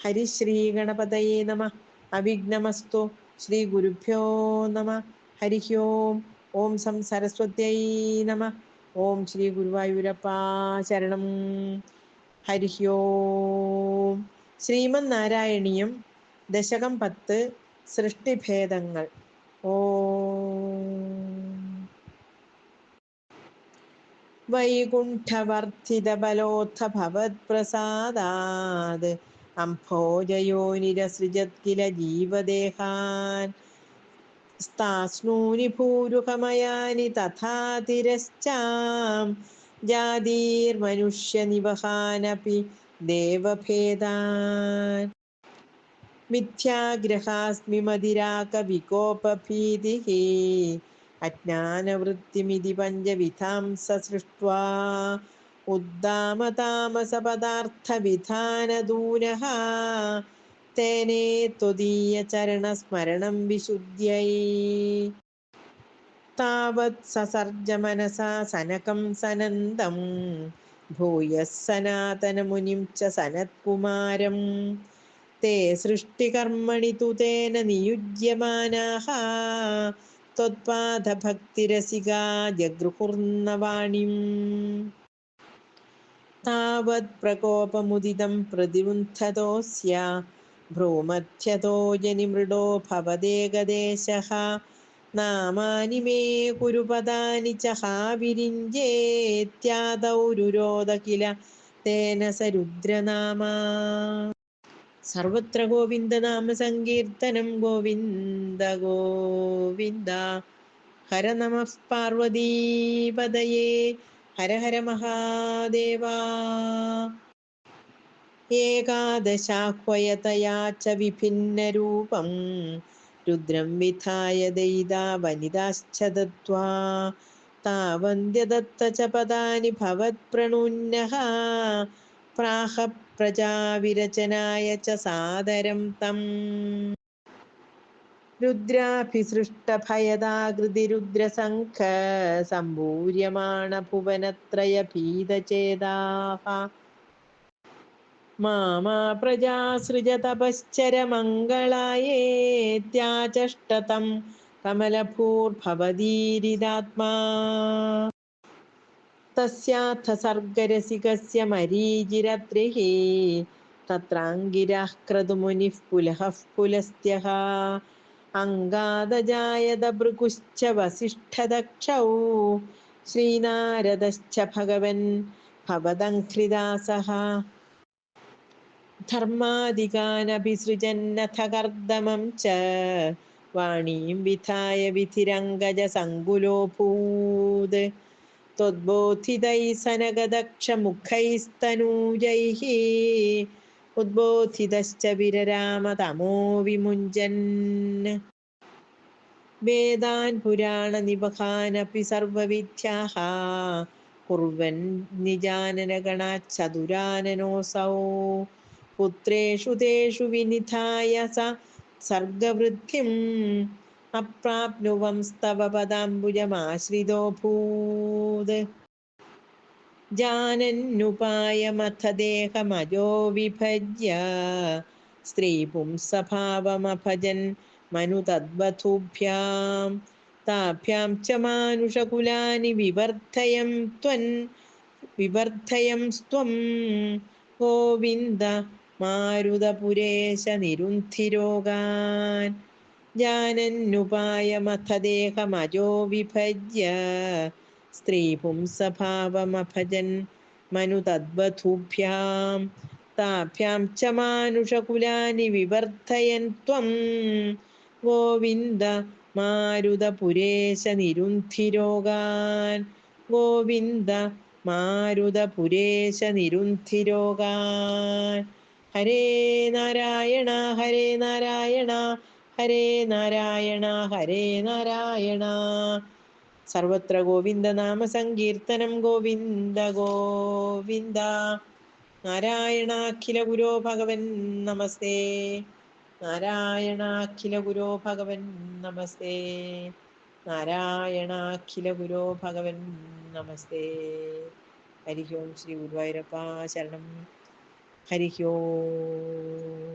ഹരിശ്രീ ഗണപതയേ നമ. അവിഘ്നമസ്തു. ശ്രീ ഗുരുഭ്യോ നമ. ഹരി ഓം. ഓം സം സരസ്വത്യൈ നമ. ഓം ശ്രീ ഗുരുവായൂരപ്പാ ശരണം. ഹരി ഓം. ശ്രീമന്നാരായണീയം ദശകം 10 സൃഷ്ടിഭേദങ്ങൾ. ഓം. വൈകുണ്ഠവർദ്ധിതബലോത്ഥ ഭവത്പ്രസാദാത് അംഭോജയോനിരസൃജത് കില ജീവദേഹാൻ സ്താസ്നൂനി ഭൂരുഹമയാനി തഥാ തിരശ്ചാം ജാതീർമനുഷ്യനിവഹാനപി ദേവഭേദാൻ മിഥ്യാഗ്രഹാസ്മി മതിരാകവികോപഭീതിഃ അജ്ഞാനവൃത്തിമിതി പഞ്ചവിധാം സസൃഷ്ട്വാ ഉദ്ദാമതാമസപദാർത്ഥവിധാനദൂനഃ തേനേ ത്വദീയചരണസ്മരണം വിശുദ്ധ്യൈ താവത് സസർജ മനസാ സനകം സനന്ദം ഭൂയഃ സനാതനമുനിം ച സനത്കുമാരം തേ സൃഷ്ടികർമ്മണി തു തേന നിയുജ്യമാനാഃ ത്വത്പാദഭക്തിരസികാ ജഗൃഹുർനവാണിം താവത് പ്രകോപമുദിതം പ്രതിരുന്ധതോസ്യ ഭ്രൂമധ്യതോ ജനിമൃഡോ ഭവദേകദേശഃ നാമാനി മേ കുരുപദാനി ച ഹാ വിരിഞ്ജേത്യാദൗ രുരോധ കില തേന സ രുദ്രനാമാ സർവത്ര ഗോവിന്ദനാമ സങ്കീർത്തനം. ഗോവിന്ദ ഗോവിന്ദ. ഹര നമഃ പാർവതീപതയേ. ഹര ഹര മഹാദേവ. ഏകാദശാഹ്വയതയാ ച വിഭിന്നരൂപം രുദ്രം വിധായ ദയിതാ വനിതാശ്ച ദത്വാ താവന്ത്യദത്ത ച പദാനി ഭവത്പ്രണുന്നഃ പ്രാഹ പ്രജാവിരചനായ ച സാദരം തം രുദ്രാഭിസൃഷ്ടഭയദാകൃതി രുദ്രസംഘ സംഭൂര്യമാണ ഭുവനത്രയ ഭീതചേതാഃ മാമാ പ്രജാസൃജ തപശ്ചര മംഗളായേത്യാചഷ്ടതം കമലഭൂർഭവദീരിതാത്മാ തസ്യാർത്ഥ സർഗരസികസ്യ മരീചിരത്രിഃ തത്രാംഗിരഃ ക്രതുമുനിഃ പുലഃ പുലസ്ത്യഃ അംഗാദജായത ഭൃഗുശ്ച വസിഷ്ഠദക്ഷൗ ശ്രീനാരദശ്ച ഭഗവൻ ഭവദംഘ്രിദാസഃ ധർമാദികാനഭിസൃജന്നഥ കർദമം ച വാണീം വിധായ വിധിരംഗജ സങ്കുലോഭൂത് ത്വദ്ബോധിതൈ സനകദക്ഷമുഖൈസ്തനൂജൈഃ ഉദ്ബോധിതശ്ച വിരരാമ തമോ വിമുഞ്ജൻ വേദാൻ പുരാണനിവഹാനപി സർവവിദ്യാഃ കുർവൻ നിജാനനഗണാചതുരാനനോऽസൗ പുത്രേഷു തേഷു വിനിധായ സ സർഗവൃദ്ധിം അപ്രാപ്നുവംസ്തവ പദാംബുജമാശ്രിതോऽഭൂത് ജാനന്നുപായമഥ ദേഹമജോ വിഭജ്യ സ്ത്രീപുംസഭാവമഭജൻ മനു തദ്വധൂഭ്യാം താഭ്യാം ച മാനുഷകുലാനി വിവർദ്ധയംസ്ത്വം ഗോവിന്ദ മാരുതപുരേശ നിരുന്ധിരോഗാൻ ജാനന്നുപായമഥ ദേഹമജോ വിഭജ്യ സ്ത്രീപുംസഭാവമഭജൻ മനു തദ്വധൂഭ്യാം താഭ്യാം ച മാനുഷകുലാനി വിവർദ്ധയൻ ത്വം ഗോവിന്ദ മാരുതപുരേശ നിരുന്ധിരോഗാൻ ഗോവിന്ദ മാരുതപുരേശ നിരുന്ധിരോഗാൻ. ഹരേ നാരായണ ഹരേ നാരായണ ഹരേ നാരായണ ഹരേ നാരായണ. സർവത്ര ഗോവിന്ദനാമ സങ്കീർത്തനം. ഗോവിന്ദ ഗോവിന്ദ. നാരായണാഖില ഗുരോ ഭഗവൻ നമസ്തേ. നാരായണാഖില ഗുരോ ഭഗവൻ നമസ്തേ. നാരായണാഖില ഗുരോ ഭഗവൻ നമസ്തേ. ഹരി ഓം. ശ്രീ ഗുരുവായൂരപ്പ ശരണം. ഹരി ഓം.